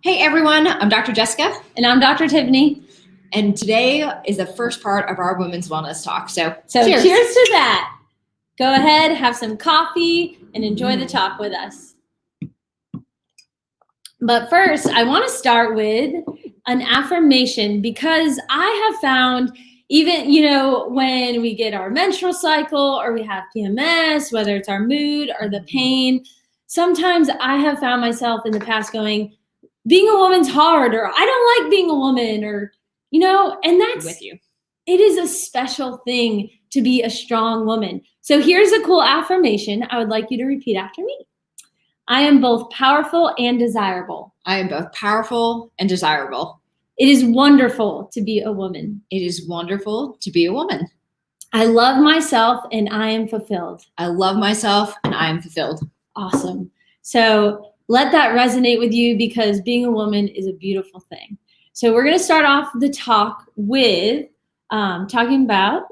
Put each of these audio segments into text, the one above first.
Hey everyone, I'm Dr. Jessica. And I'm Dr. Tiffany. And today is the first part of our Women's Wellness Talk. So cheers to that. Go ahead, have some coffee, and enjoy the talk with us. But first, I want to start with an affirmation because I have found even, when we get our menstrual cycle or we have PMS, whether it's our mood or the pain, sometimes I have found myself in the past going, being a woman's hard, or I don't like being a woman, or, and that's with you. It is a special thing to be a strong woman. So here's a cool affirmation I would like you to repeat after me. I am both powerful and desirable. I am both powerful and desirable. It is wonderful to be a woman. It is wonderful to be a woman. I love myself and I am fulfilled. I love myself and I am fulfilled. Awesome. So let that resonate with you because being a woman is a beautiful thing. So we're going to start off the talk with talking about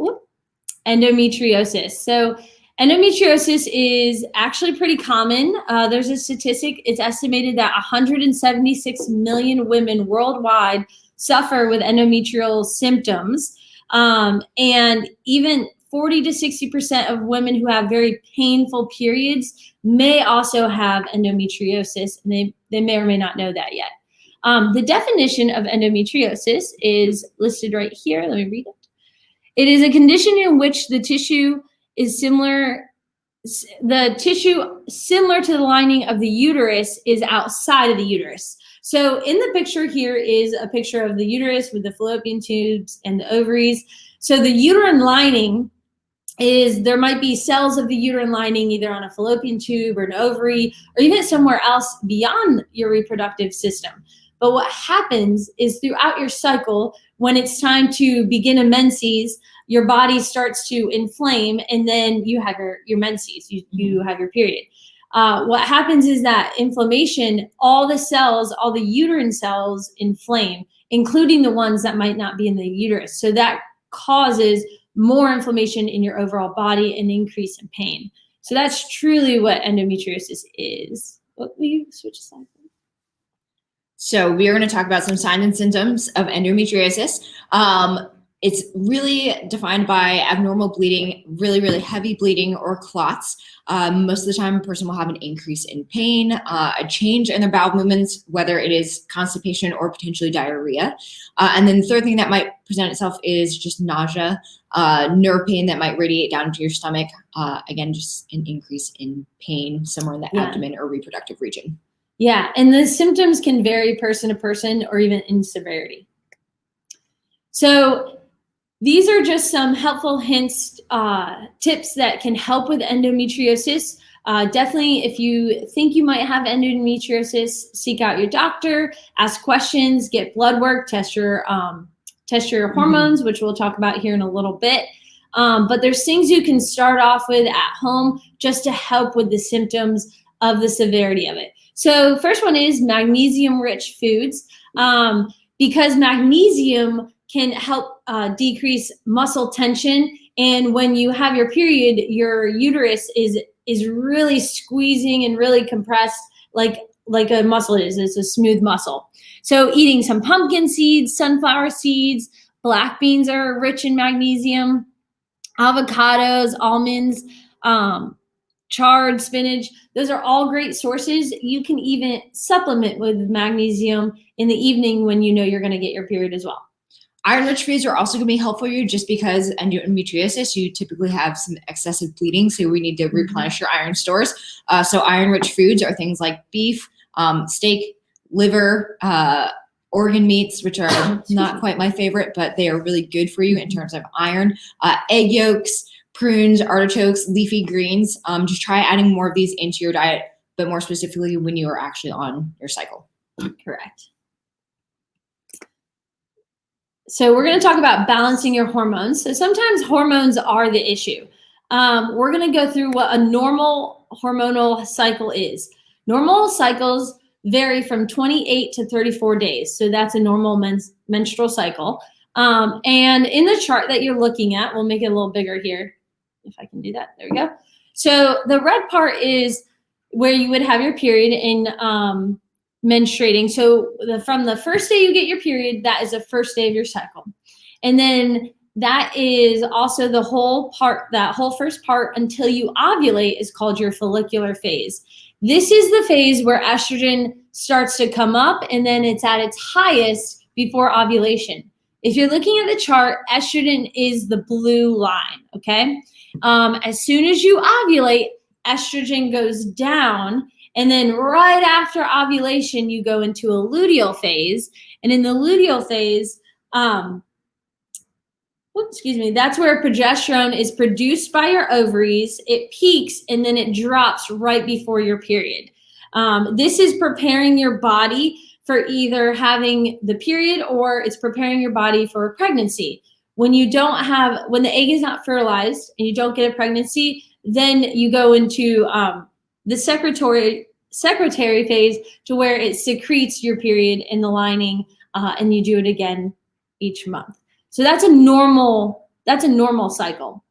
endometriosis. So endometriosis is actually pretty common. There's a statistic. It's estimated that 176 million women worldwide suffer with endometrial symptoms. And even 40 to 60% of women who have very painful periods may also have endometriosis, and they may or may not know that yet. The definition of endometriosis is listed right here. Let me read it. It is a condition in which the tissue similar to the lining of the uterus is outside of the uterus. So in the picture here is a picture of the uterus with the fallopian tubes and the ovaries. So the uterine lining there might be cells of the uterine lining either on a fallopian tube or an ovary or even somewhere else beyond your reproductive system. But what happens is throughout your cycle, when it's time to begin a menses, your body starts to inflame and then you have your menses, you have your period. What happens is that inflammation, all the uterine cells inflame, including the ones that might not be in the uterus. So that causes more inflammation in your overall body and increase in pain. So that's truly what endometriosis is. Will you switch slides? So we are going to talk about some signs and symptoms of endometriosis. It's really defined by abnormal bleeding, really, really heavy bleeding or clots. Most of the time, a person will have an increase in pain, a change in their bowel movements, whether it is constipation or potentially diarrhea. And then the third thing that might present itself is just nausea, nerve pain that might radiate down to your stomach. Again, just an increase in pain somewhere in the abdomen or reproductive region. Yeah, and the symptoms can vary person to person or even in severity. So these are just some helpful hints, tips that can help with endometriosis. Definitely, if you think you might have endometriosis, seek out your doctor, ask questions, get blood work, test your hormones, which we'll talk about here in a little bit. But there's things you can start off with at home just to help with the symptoms of the severity of it. So first one is magnesium-rich foods, because magnesium can help decrease muscle tension. And when you have your period, your uterus is really squeezing and really compressed like a muscle is. It's a smooth muscle. So eating some pumpkin seeds, sunflower seeds, black beans are rich in magnesium, avocados, almonds, chard spinach, those are all great sources. You can even supplement with magnesium in the evening when you know you're going to get your period as well. Iron-rich foods are also going to be helpful for you just because endometriosis, you typically have some excessive bleeding, so we need to replenish your iron stores. So iron-rich foods are things like beef, steak, liver, organ meats, which are not quite my favorite, but they are really good for you in terms of iron. Egg yolks, prunes, artichokes, leafy greens. Just try adding more of these into your diet, but more specifically when you are actually on your cycle. Correct. So we're going to talk about balancing your hormones. So sometimes hormones are the issue. We're going to go through what a normal hormonal cycle is. Normal cycles vary from 28 to 34 days. So that's a normal menstrual cycle. And in the chart that you're looking at, we'll make it a little bigger here. If I can do that, there we go. So the red part is where you would have your period, and menstruating. So from the first day you get your period, that is the first day of your cycle. And then that is also the whole part, that whole first part until you ovulate is called your follicular phase. This is the phase where estrogen starts to come up, and then it's at its highest before ovulation. If you're looking at the chart, estrogen is the blue line, okay? As soon as you ovulate, estrogen goes down, and then right after ovulation, you go into a luteal phase. And in the luteal phase, that's where progesterone is produced by your ovaries. It peaks and then it drops right before your period. This is preparing your body for either having the period, or it's preparing your body for a pregnancy. When the egg is not fertilized and you don't get a pregnancy, then you go into the secretory phase, to where it secretes your period in the lining, and you do it again each month. So that's a normal cycle.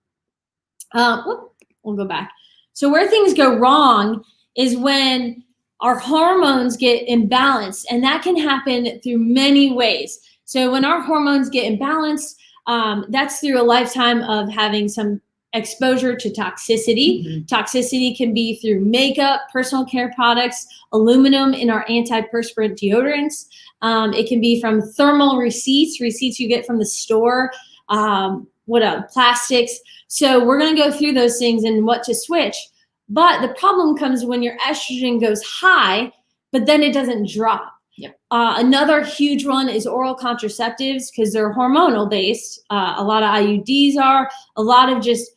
We'll go back. So where things go wrong is when our hormones get imbalanced, and that can happen through many ways. So when our hormones get imbalanced, that's through a lifetime of having some exposure to toxicity. Mm-hmm. Toxicity can be through makeup, personal care products, aluminum in our antiperspirant deodorants. It can be from thermal receipts you get from the store, plastics. So we're going to go through those things and what to switch. But the problem comes when your estrogen goes high, but then it doesn't drop. Yep. Another huge one is oral contraceptives, because they're hormonal based. A lot of IUDs are, a lot of just,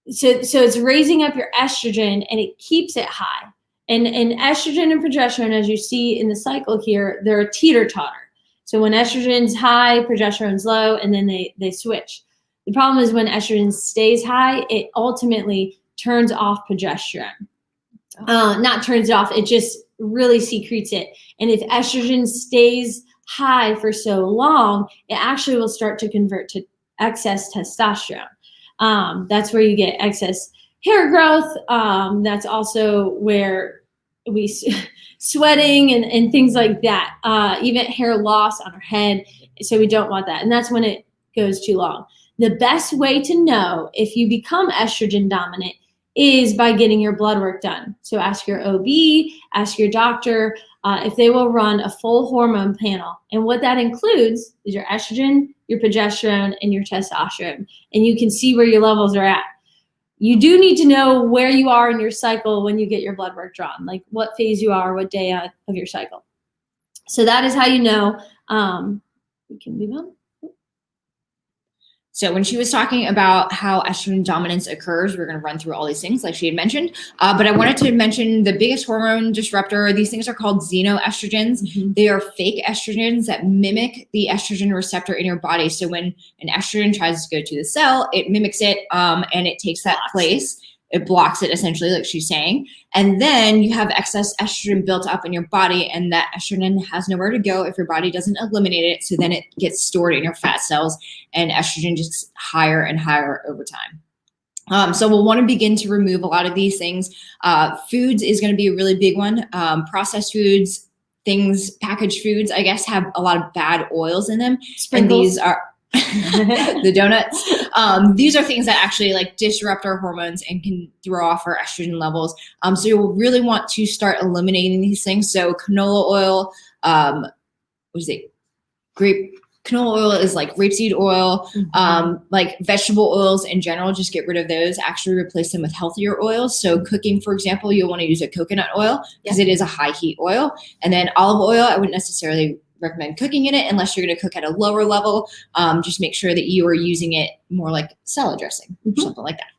so it's raising up your estrogen and it keeps it high. And estrogen and progesterone, as you see in the cycle here, they're a teeter-totter. So when estrogen's high, progesterone's low, and then they switch. The problem is when estrogen stays high, it ultimately turns off progesterone. Not turns it off, it just really secretes it. And if estrogen stays high for so long, it actually will start to convert to excess testosterone. That's where you get excess hair growth. That's also where we sweating and things like that. Even hair loss on our head. So we don't want that. And that's when it goes too long. The best way to know if you become estrogen dominant is by getting your blood work done. So ask your OB, ask your doctor if they will run a full hormone panel. And what that includes is your estrogen, your progesterone, and your testosterone. And you can see where your levels are at. You do need to know where you are in your cycle when you get your blood work drawn, like what phase you are, what day of your cycle. So that is how you know. We can move on. So when she was talking about how estrogen dominance occurs, we're going to run through all these things like she had mentioned. But I wanted to mention the biggest hormone disruptor. These things are called xenoestrogens. Mm-hmm. They are fake estrogens that mimic the estrogen receptor in your body. So when an estrogen tries to go to the cell, it mimics it and it takes that place. It blocks it essentially, like she's saying. And then you have excess estrogen built up in your body, and that estrogen has nowhere to go if your body doesn't eliminate it. So then it gets stored in your fat cells, and estrogen just higher and higher over time. So we'll want to begin to remove a lot of these things. Foods is going to be a really big one. Processed foods, packaged foods, I guess, have a lot of bad oils in them. Sprinkles. And these are the donuts. These are things that actually like disrupt our hormones and can throw off our estrogen levels. So you'll really want to start eliminating these things. So canola oil, canola oil is like rapeseed oil, like vegetable oils in general, just get rid of those, actually replace them with healthier oils. So cooking, for example, you'll want to use a coconut oil because it is a high heat oil. And then olive oil, I wouldn't necessarily recommend cooking in it unless you're going to cook at a lower level. Just make sure that you are using it more like salad dressing, something like that.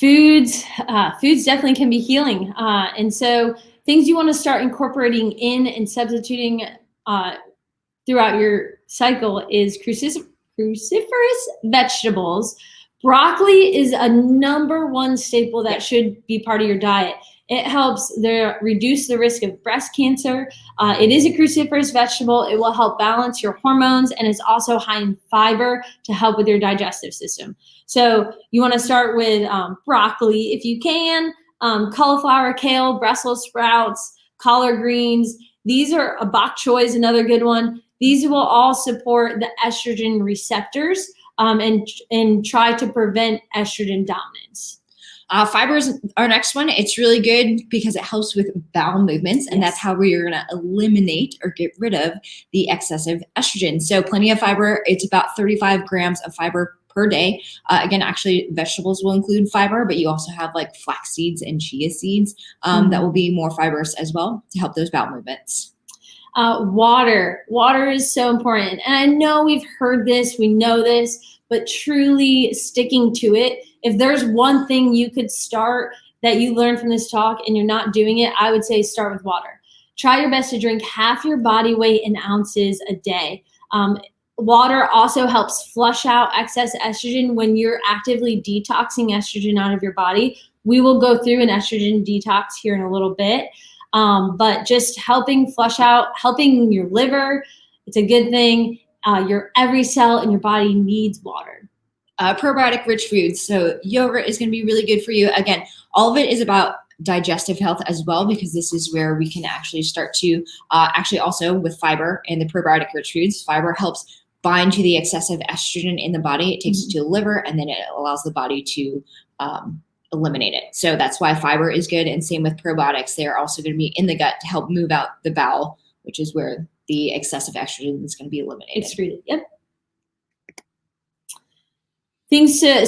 Foods definitely can be healing. And so things you want to start incorporating in and substituting throughout your cycle is cruciferous vegetables. Broccoli is a number one staple that should be part of your diet. It helps reduce the risk of breast cancer. It is a cruciferous vegetable. It will help balance your hormones, and it's also high in fiber to help with your digestive system. So you want to start with broccoli if you can. Cauliflower, kale, Brussels sprouts, collard greens. These are a bok choy is another good one. These will all support the estrogen receptors and try to prevent estrogen dominance. Fiber is our next one. It's really good because it helps with bowel movements, and that's how we're going to eliminate or get rid of the excessive estrogen. So plenty of fiber. It's about 35 grams of fiber per day. Again, actually, vegetables will include fiber, but you also have like flax seeds and chia seeds that will be more fibrous as well to help those bowel movements. Water. Water is so important. And I know we've heard this, we know this, but truly sticking to it. If there's one thing you could start that you learned from this talk and you're not doing it, I would say start with water. Try your best to drink half your body weight in ounces a day. Water also helps flush out excess estrogen when you're actively detoxing estrogen out of your body. We will go through an estrogen detox here in a little bit. But just helping flush out, helping your liver, it's a good thing. Every cell in your body needs water. Probiotic rich foods. So yogurt is going to be really good for you. Again, all of it is about digestive health as well, because this is where we can actually start to also with fiber and the probiotic rich foods. Fiber helps bind to the excessive estrogen in the body. It takes it to the liver, and then it allows the body to eliminate it. So that's why fiber is good. And same with probiotics. They're also going to be in the gut to help move out the bowel, which is where the excessive estrogen is going to be eliminated. Excreted. Yep.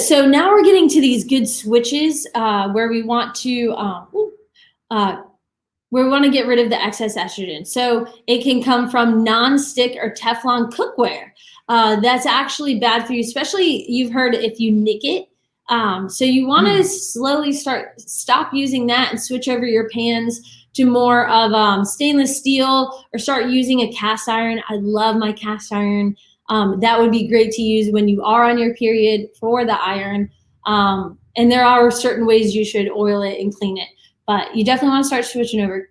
So now we're getting to these good switches where we want to get rid of the excess estrogen. So it can come from non-stick or Teflon cookware. That's actually bad for you, especially you've heard if you nick it. So you want to slowly stop using that and switch over your pans to more of stainless steel, or start using a cast iron. I love my cast iron. That would be great to use when you are on your period for the iron. And there are certain ways you should oil it and clean it, but you definitely want to start switching over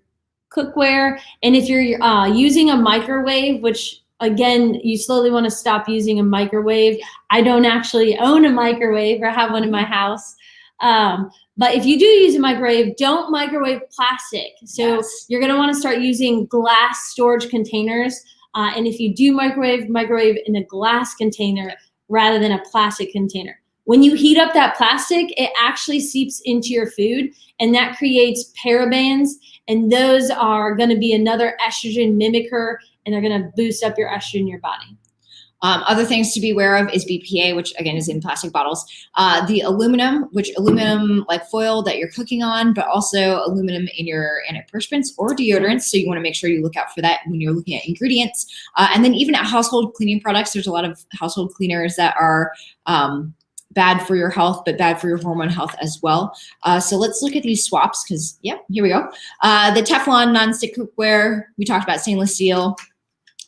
cookware. And if you're using a microwave, which again, you slowly want to stop using a microwave. I don't actually own a microwave or have one in my house. But if you do use a microwave, don't microwave plastic. So you're going to want to start using glass storage containers. And if you do microwave in a glass container rather than a plastic container. When you heat up that plastic, it actually seeps into your food, and that creates parabens, and those are going to be another estrogen mimicker, and they're going to boost up your estrogen in your body. Other things to be aware of is BPA, which again is in plastic bottles. The aluminum, like foil that you're cooking on, but also aluminum in your antiperspirants or deodorants. So you want to make sure you look out for that when you're looking at ingredients. And then even at household cleaning products, there's a lot of household cleaners that are bad for your health, but bad for your hormone health as well. So let's look at these swaps because, here we go. The Teflon nonstick cookware, we talked about stainless steel.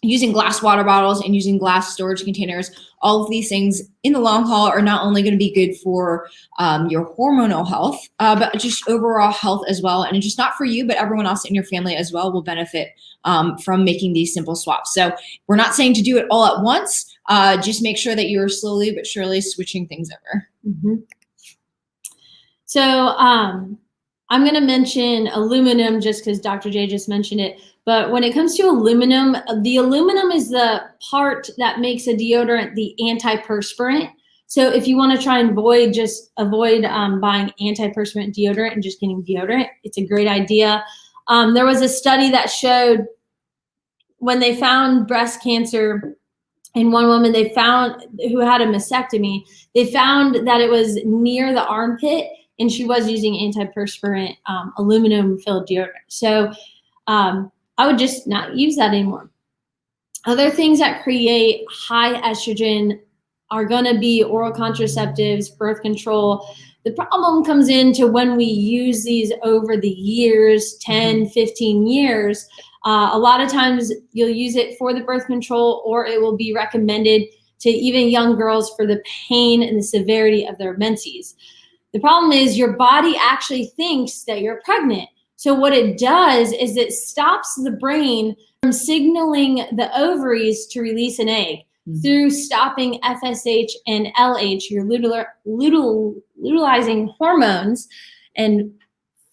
Using glass water bottles and using glass storage containers, all of these things in the long haul are not only going to be good for your hormonal health, but just overall health as well. And it's just not for you, but everyone else in your family as well will benefit from making these simple swaps. So we're not saying to do it all at once. Just make sure that you're slowly but surely switching things over. Mm-hmm. So I'm going to mention aluminum just because Dr. J just mentioned it. But when it comes to aluminum, the aluminum is the part that makes a deodorant the antiperspirant. So if you want to try and avoid buying antiperspirant deodorant and just getting deodorant, it's a great idea. There was a study that showed when they found breast cancer in one woman, who had a mastectomy, they found that it was near the armpit, and she was using antiperspirant aluminum-filled deodorant. So I would just not use that anymore. Other things that create high estrogen are going to be oral contraceptives, birth control. The problem comes into when we use these over the years, 10, 15 years. A lot of times you'll use it for the birth control, or it will be recommended to even young girls for the pain and the severity of their menses. The problem is your body actually thinks that you're pregnant. So what it does is it stops the brain from signaling the ovaries to release an egg through stopping FSH and LH, your luteinizing hormones, and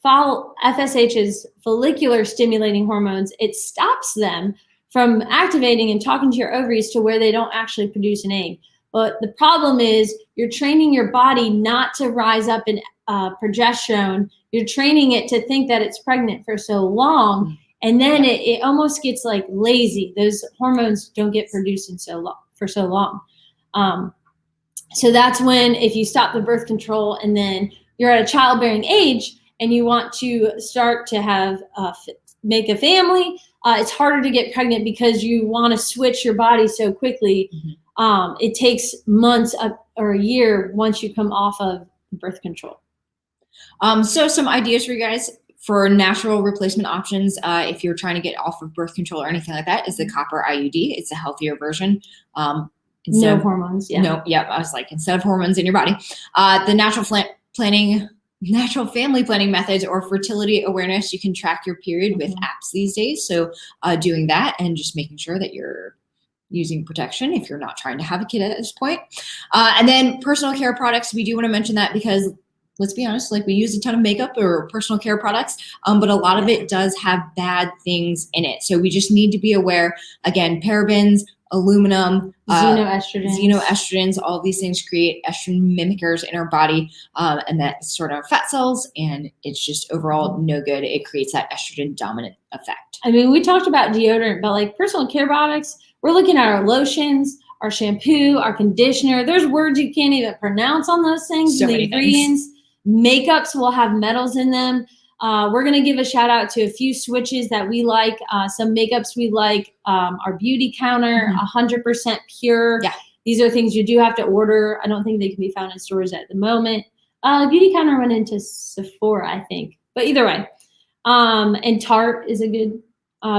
FSH is follicular stimulating hormones. It stops them from activating and talking to your ovaries to where they don't actually produce an egg. But the problem is you're training your body not to rise up in progesterone. You're training it to think that it's pregnant for so long, and then it almost gets like lazy. Those hormones don't get produced for so long. So that's when, if you stop the birth control and then you're at a childbearing age and you want to start to have make a family, it's harder to get pregnant because you want to switch your body so quickly. It takes months or a year once you come off of birth control. So some ideas for you guys for natural replacement options, if you're trying to get off of birth control or anything like that, is the copper IUD. It's a healthier version. No hormones. Yeah. No. Yeah. I was like, instead of hormones in your body, the natural family planning methods or fertility awareness. You can track your period with apps these days. So doing that and just making sure that you're using protection if you're not trying to have a kid at this point. And then personal care products. We do want to mention that because let's be honest, like we use a ton of makeup or personal care products, but a lot of it does have bad things in it. So we just need to be aware, again, parabens, aluminum, xenoestrogens, all these things create estrogen mimickers in our body, and that's sort of fat cells, and it's just overall no good. It creates that estrogen dominant effect. I mean, we talked about deodorant, but like personal care products, we're looking at our lotions, our shampoo, our conditioner. There's words you can't even pronounce on those things. So the many ingredients. Things. Makeups will have metals in them. We're going to give a shout out to a few switches that we like. Some makeups we like. Our Beauty Counter, 100% pure. Yeah. These are things you do have to order. I don't think they can be found in stores at the moment. Beauty Counter went into Sephora, I think. But either way. And Tarte is a good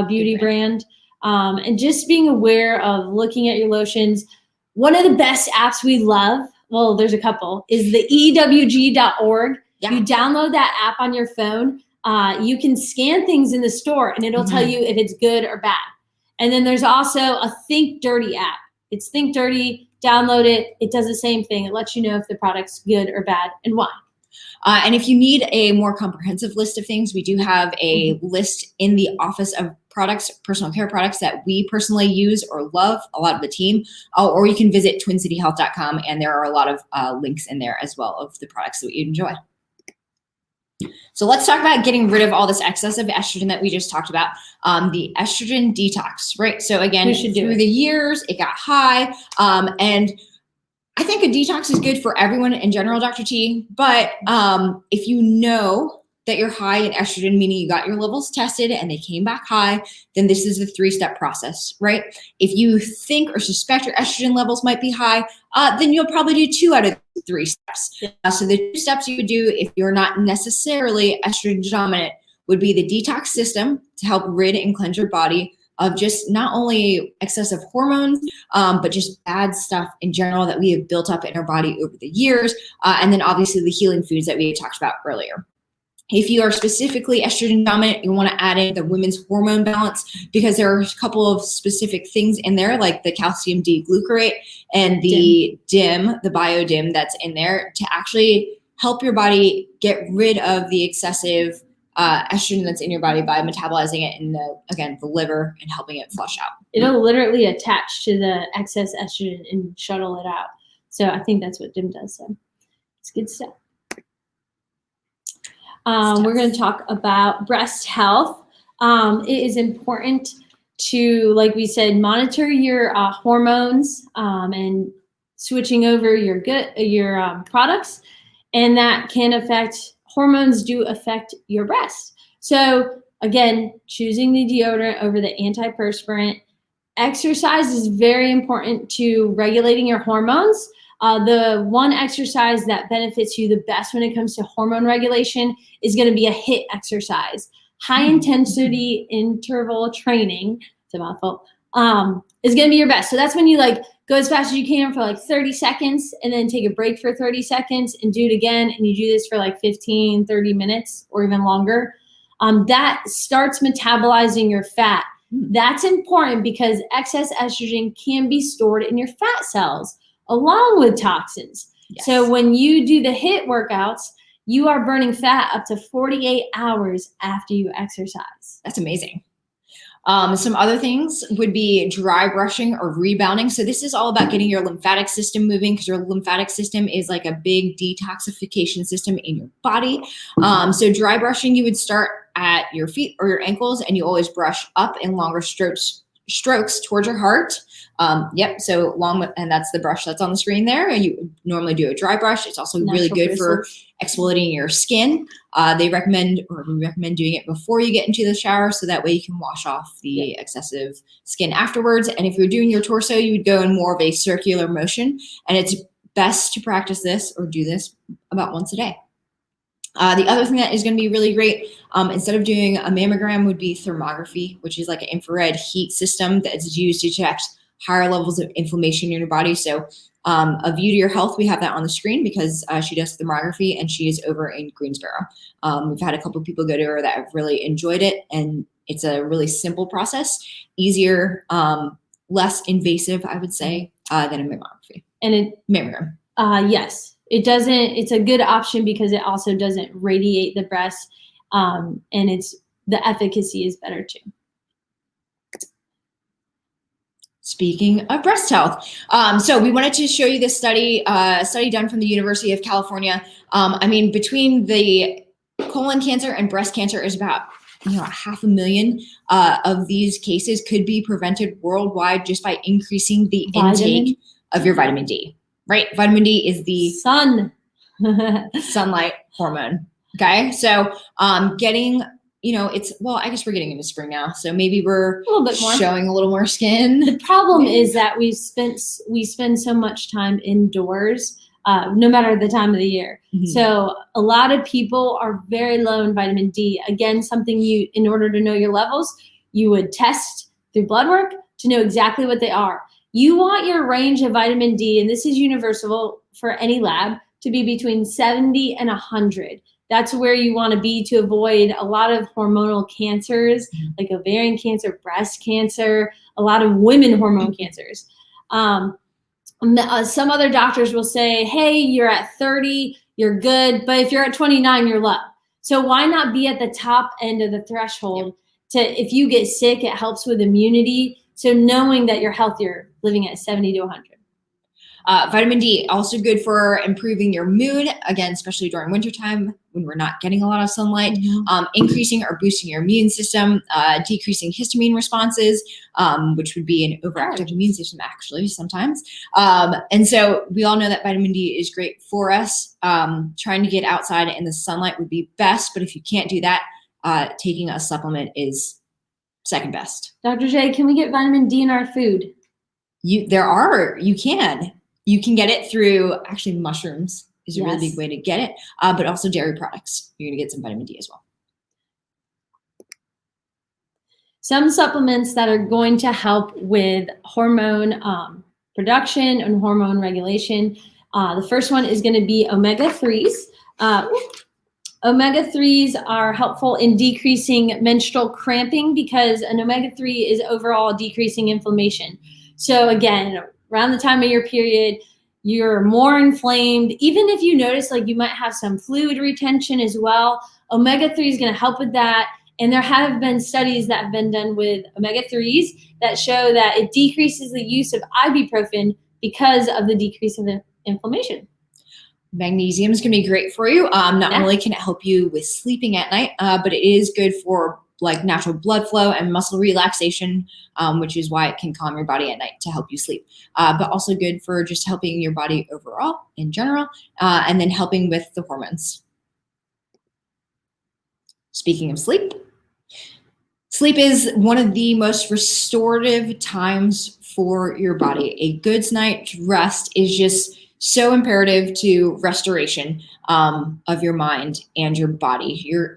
beauty brand. And just being aware of looking at your lotions. One of the best apps we love, well, there's a couple, is the ewg.org. Yeah. You download that app on your phone. You can scan things in the store and it'll tell you if it's good or bad. And then there's also a Think Dirty app. It's Think Dirty. Download it. It does the same thing. It lets you know if the product's good or bad and why. And if you need a more comprehensive list of things, we do have a list in the office of products, personal care products that we personally use or love, a lot of the team, or you can visit twincityhealth.com, and there are a lot of links in there as well of the products that you enjoy. So let's talk about getting rid of all this excessive estrogen that we just talked about, the estrogen detox, right? So again, through the years, it got high, and I think a detox is good for everyone in general, Dr. T, but if you know that you're high in estrogen, meaning you got your levels tested and they came back high, then this is the 3-step process, right? If you think or suspect your estrogen levels might be high, then you'll probably do 2 out of 3 steps. So the 2 steps you would do if you're not necessarily estrogen dominant would be the detox system to help rid and cleanse your body of just not only excessive hormones, but just bad stuff in general that we have built up in our body over the years. And then obviously the healing foods that we had talked about earlier. If you are specifically estrogen dominant, you want to add in the women's hormone balance because there are a couple of specific things in there, like the calcium D-glucarate and the DIM, the BioDIM that's in there to actually help your body get rid of the excessive estrogen that's in your body by metabolizing it in the liver and helping it flush out. It'll literally attach to the excess estrogen and shuttle it out. So I think that's what DIM does. So it's good stuff. We're going to talk about breast health. It is important to, like we said, monitor your hormones and switching over your products, and that can affect hormones do affect your breast. So again, choosing the deodorant over the antiperspirant. Exercise is very important to regulating your hormones. The one exercise that benefits you the best when it comes to hormone regulation is going to be a HIIT exercise. High intensity interval training, it's a mouthful, is going to be your best. So that's when you go as fast as you can for 30 seconds and then take a break for 30 seconds and do it again. And you do this for 15, 30 minutes or even longer. That starts metabolizing your fat. That's important because excess estrogen can be stored in your fat cells along with toxins. Yes. So when you do the HIIT workouts, you are burning fat up to 48 hours after you exercise. That's amazing. Some other things would be dry brushing or rebounding. So this is all about getting your lymphatic system moving, because your lymphatic system is like a big detoxification system in your body. So dry brushing, you would start at your feet or your ankles, and you always brush up in longer strokes towards your heart. Yep. So long, and that's the brush that's on the screen there. You normally do a dry brush. It's also really good for exfoliating your skin. We recommend doing it before you get into the shower, so that way you can wash off the excessive skin afterwards. And if you're doing your torso, you would go in more of a circular motion, and it's best to practice this or do this about once a day. The other thing that is going to be really great, instead of doing a mammogram, would be thermography, which is like an infrared heat system that is used to detect higher levels of inflammation in your body. So A View to Your Health, we have that on the screen, because she does thermography, and she is over in Greensboro. We've had a couple of people go to her that have really enjoyed it, and it's a really simple process, easier, less invasive, I would say, than a mammography. And mammogram. Yes. It's a good option because it also doesn't radiate the breast, and the efficacy is better too. Speaking of breast health, so we wanted to show you this study, a study done from the University of California. Between the colon cancer and breast cancer is about 500,000 of these cases could be prevented worldwide just by increasing the intake of your vitamin D. Right? Vitamin D is the sunlight hormone. Okay. So getting, I guess we're getting into spring now. So maybe we're a little bit more showing a little more skin. The problem is that we spend so much time indoors, no matter the time of the year. Mm-hmm. So a lot of people are very low in vitamin D. Again, something in order to know your levels, you would test through blood work to know exactly what they are. You want your range of vitamin D, and this is universal for any lab, to be between 70 and 100. That's where you want to be to avoid a lot of hormonal cancers, like ovarian cancer, breast cancer, a lot of women hormone cancers. Some other doctors will say, hey, you're at 30, you're good, but if you're at 29, you're low. So why not be at the top end of the threshold? If you get sick, it helps with immunity. So knowing that you're healthier, living at 70 to 100. Vitamin D, also good for improving your mood, again, especially during wintertime when we're not getting a lot of sunlight, increasing or boosting your immune system, decreasing histamine responses, which would be an overactive immune system actually sometimes. And so we all know that vitamin D is great for us. Trying to get outside in the sunlight would be best, but if you can't do that, taking a supplement is second best. Dr. J, can we get vitamin D in our food? You can get it through actually mushrooms is a really big way to get it, but also dairy products. You're going to get some vitamin D as well. Some supplements that are going to help with hormone production and hormone regulation. The first one is going to be omega-3s. Omega-3s are helpful in decreasing menstrual cramping because an omega-3 is overall decreasing inflammation. So again, around the time of your period, you're more inflamed. Even if you notice like you might have some fluid retention as well, omega-3 is going to help with that. And there have been studies that have been done with omega-3s that show that it decreases the use of ibuprofen because of the decrease of inflammation. Magnesium is going to be great for you. Not only can it help you with sleeping at night, but it is good for like natural blood flow and muscle relaxation, which is why it can calm your body at night to help you sleep. But also good for just helping your body overall in general, and then helping with the hormones. Speaking of sleep, sleep is one of the most restorative times for your body. A good night's rest is just so imperative to restoration of your mind and your body. Your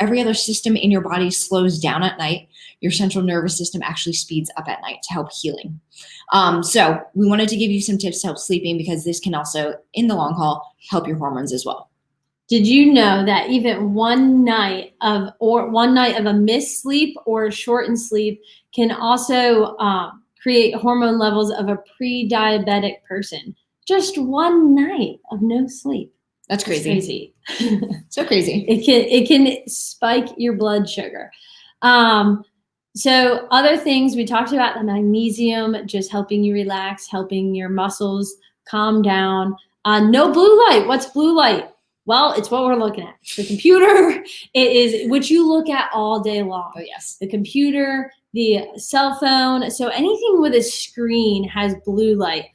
every other system in your body slows down at night. Your central nervous system actually speeds up at night to help healing. So we wanted to give you some tips to help sleeping because this can also, in the long haul, help your hormones as well. Did you know that even one night of a missed sleep or shortened sleep can also create hormone levels of a pre-diabetic person? Just one night of no sleep. That's crazy. So crazy. It can spike your blood sugar. So other things we talked about, the magnesium, just helping you relax, helping your muscles calm down. No blue light. What's blue light? Well, it's what we're looking at. The computer, it is which you look at all day long. Oh, yes. The computer, the cell phone. So anything with a screen has blue light.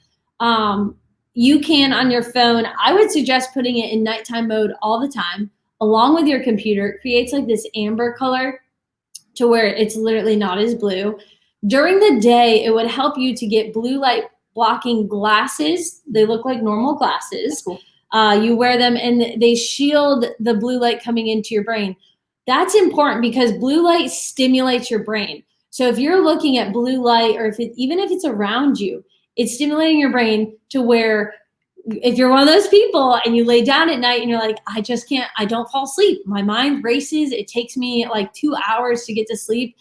You can on your phone, I would suggest putting it in nighttime mode all the time, along with your computer. It creates like this amber color to where it's literally not as blue. During the day, it would help you to get blue light blocking glasses. They look like normal glasses. That's cool. You wear them and they shield the blue light coming into your brain. That's important because blue light stimulates your brain. So if you're looking at blue light, or even if it's around you, it's stimulating your brain to where if you're one of those people and you lay down at night and you're like, I just can't, I don't fall asleep. My mind races. It takes me like 2 hours to get to sleep.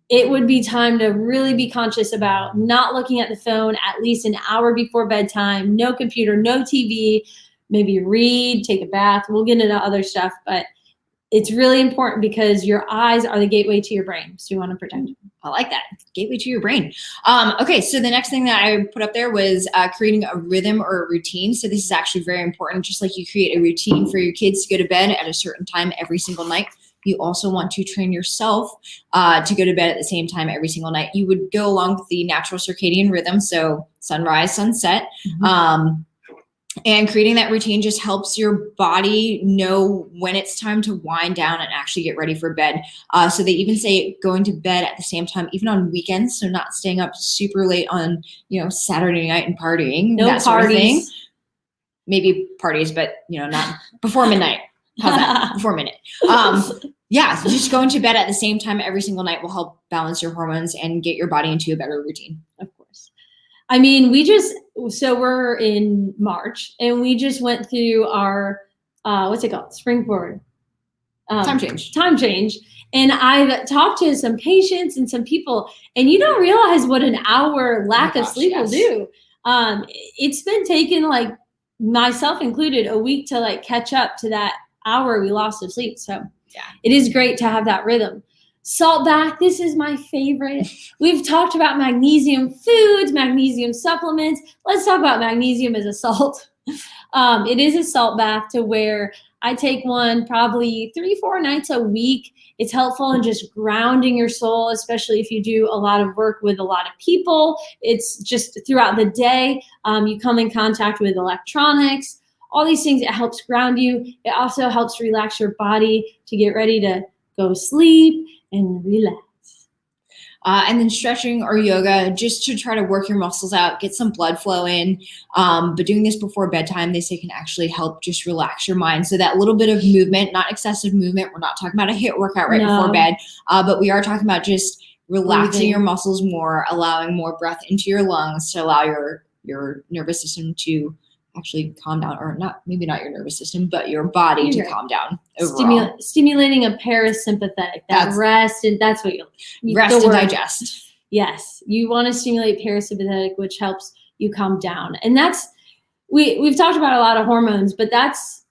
It would be time to really be conscious about not looking at the phone at least an hour before bedtime, no computer, no TV, maybe read, take a bath. We'll get into other stuff, but it's really important because your eyes are the gateway to your brain. So you want to protect them. I like that. Gateway to your brain. Okay, so the next thing that I put up there was creating a rhythm or a routine. So this is actually very important. Just like you create a routine for your kids to go to bed at a certain time every single night, you also want to train yourself to go to bed at the same time every single night. You would go along with the natural circadian rhythm, so sunrise, sunset. Mm-hmm. And creating that routine just helps your body know when it's time to wind down and actually get ready for bed. So they even say going to bed at the same time, even on weekends. So not staying up super late on, Saturday night and partying. No that parties. Sort of thing. Maybe parties, but not before midnight. How's that? Before midnight. Yeah, so just going to bed at the same time every single night will help balance your hormones and get your body into a better routine. Of course. I mean, we're in March and we just went through our, what's it called? Spring forward. Time change. And I've talked to some patients and some people, and you don't realize what an hour lack of sleep will do. It's been taking, like myself included, a week to like catch up to that hour we lost of sleep. So yeah, it is great to have that rhythm. Salt bath, this is my favorite. We've talked about magnesium foods, magnesium supplements. Let's talk about magnesium as a salt. It is a salt bath to where I take one probably 3-4 nights a week. It's helpful in just grounding your soul, especially if you do a lot of work with a lot of people. It's just throughout the day, you come in contact with electronics, all these things. It helps ground you. It also helps relax your body to get ready to go sleep and relax. And then stretching or yoga just to try to work your muscles out, get some blood flow in. But doing this before bedtime, they say can actually help just relax your mind. So that little bit of movement, not excessive movement. We're not talking about a HIIT workout before bed, but we are talking about just relaxing your muscles more, allowing more breath into your lungs to allow your nervous system to actually calm down, or maybe not your nervous system, but your body to calm down overall. Stimulating a parasympathetic, rest, and that's what you rest and digest. Yes, you want to stimulate parasympathetic, which helps you calm down. And that's, we've talked about a lot of hormones, but that's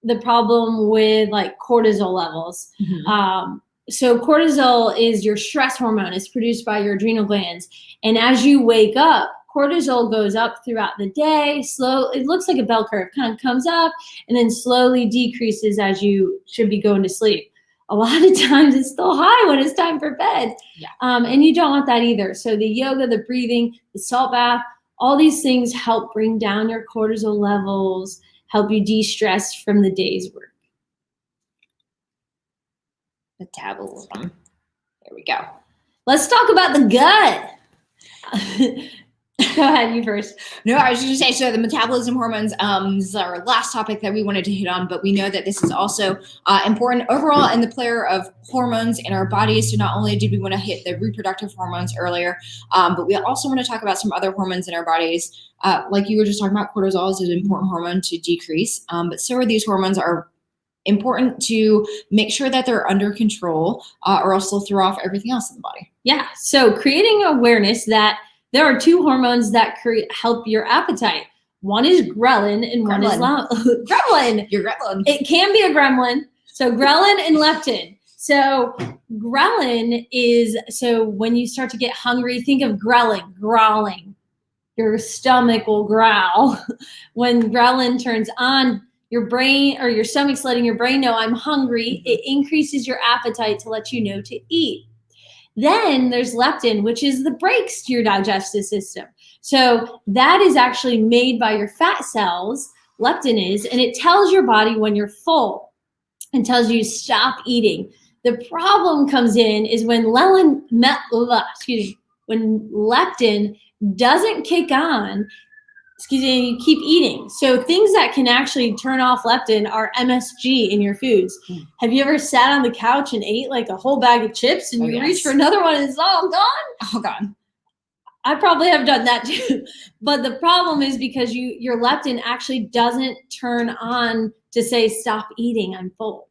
the problem with like cortisol levels. Mm-hmm. So cortisol is your stress hormone. It's produced by your adrenal glands. And as you wake up, cortisol goes up throughout the day. It looks like a bell curve, kind of comes up and then slowly decreases as you should be going to sleep. A lot of times it's still high when it's time for bed. Yeah. And you don't want that either. So the yoga, the breathing, the salt bath, all these things help bring down your cortisol levels, help you de-stress from the day's work. Metabolism. There we go. Let's talk about the gut. Go ahead, you first. No, I was just going to say, so the metabolism hormones is our last topic that we wanted to hit on, but we know that this is also important overall in the player of hormones in our bodies. So not only did we want to hit the reproductive hormones earlier, but we also want to talk about some other hormones in our bodies. Like you were just talking about, cortisol is an important hormone to decrease, but so are these hormones are important to make sure that they're under control, or else they'll throw off everything else in the body. Yeah, so creating awareness that there are two hormones that help your appetite. One is ghrelin and one is gremlin. You're gremlin. It can be a gremlin. So ghrelin and leptin. So ghrelin is, so when you start to get hungry, think of ghrelin, growling. Your stomach will growl. When ghrelin turns on, your brain or your stomach's letting your brain know I'm hungry. It increases your appetite to let you know to eat. Then there's leptin, which is the brakes to your digestive system. So that is actually made by your fat cells, leptin is, and it tells your body when you're full and tells you stop eating. The problem comes in is when when leptin doesn't kick on, you keep eating. So things that can actually turn off leptin are MSG in your foods. Have you ever sat on the couch and ate like a whole bag of chips and you reach for another one and it's all gone? Oh, gone. I probably have done that too. But the problem is because your leptin actually doesn't turn on to say, stop eating, I'm full.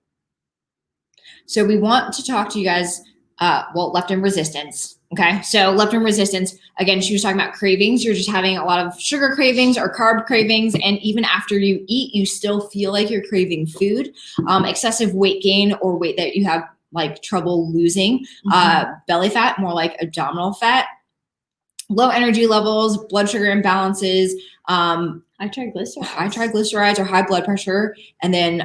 So we want to talk to you guys, leptin resistance. Okay, so leptin resistance, again, she was talking about cravings. You're just having a lot of sugar cravings or carb cravings. And even after you eat, you still feel like you're craving food. Excessive weight gain or weight that you have like trouble losing. Belly fat, more like abdominal fat. Low energy levels, blood sugar imbalances. High triglycerides or high blood pressure. And then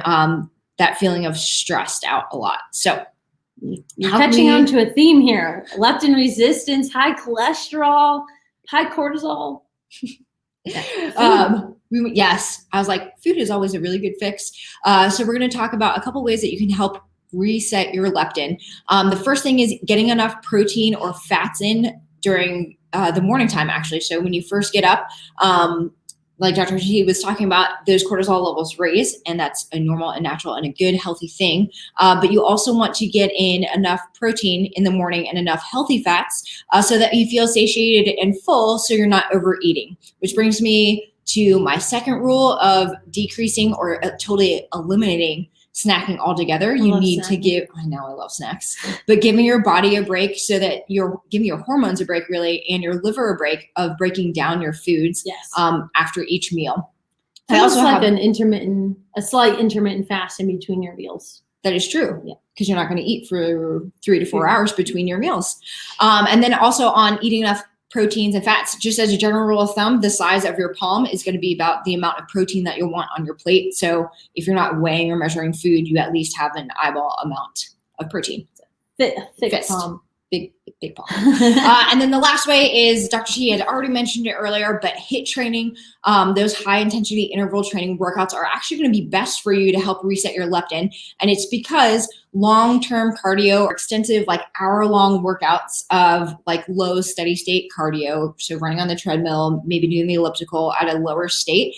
that feeling of stressed out a lot. So you're catching on to a theme here. Leptin resistance, high cholesterol, high cortisol. Yes, I was like, food is always a really good fix. So we're going to talk about a couple ways that you can help reset your leptin. The first thing is getting enough protein or fats in during the morning time, actually. So when you first get up, like Dr. G was talking about, those cortisol levels raise, and that's a normal and natural and a good healthy thing. But you also want to get in enough protein in the morning and enough healthy fats so that you feel satiated and full, so you're not overeating. Which brings me to my second rule of decreasing or totally eliminating snacking altogether. You need to give, I know I love snacks, but giving your body a break so that you're giving your hormones a break really, and your liver a break of breaking down your foods after each meal. I also have a slight intermittent fast in between your meals. That is true. Yeah. Because you're not going to eat for 3 to 4 hours between your meals. And then also on eating enough proteins and fats, just as a general rule of thumb, the size of your palm is going to be about the amount of protein that you'll want on your plate. So if you're not weighing or measuring food, you at least have an eyeball amount of protein. Thick palm. Big palm. And then the last way is, Dr. T had already mentioned it earlier, but HIIT training, those high intensity interval training workouts are actually going to be best for you to help reset your leptin. And it's because long-term cardio or extensive like hour-long workouts of like low steady state cardio, so running on the treadmill, maybe doing the elliptical at a lower state,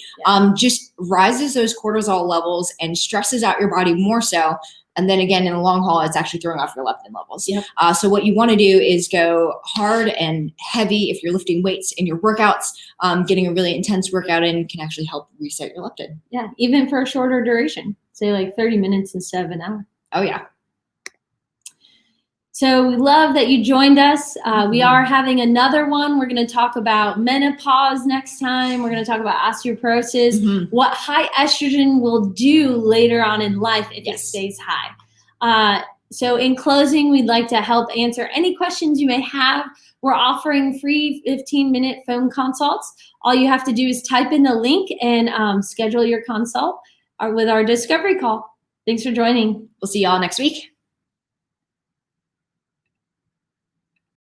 just rises those cortisol levels and stresses out your body more so. And then again, in the long haul, it's actually throwing off your leptin levels. Yep. So what you want to do is go hard and heavy if you're lifting weights in your workouts. Getting a really intense workout in can actually help reset your leptin. Yeah, even for a shorter duration, say like 30 minutes instead of an hour. Oh, yeah. So we love that you joined us. We are having another one. We're going to talk about menopause next time. We're going to talk about osteoporosis, what high estrogen will do later on in life if it stays high. So in closing, we'd like to help answer any questions you may have. We're offering free 15-minute phone consults. All you have to do is type in the link and schedule your consult with our discovery call. Thanks for joining. We'll see y'all next week.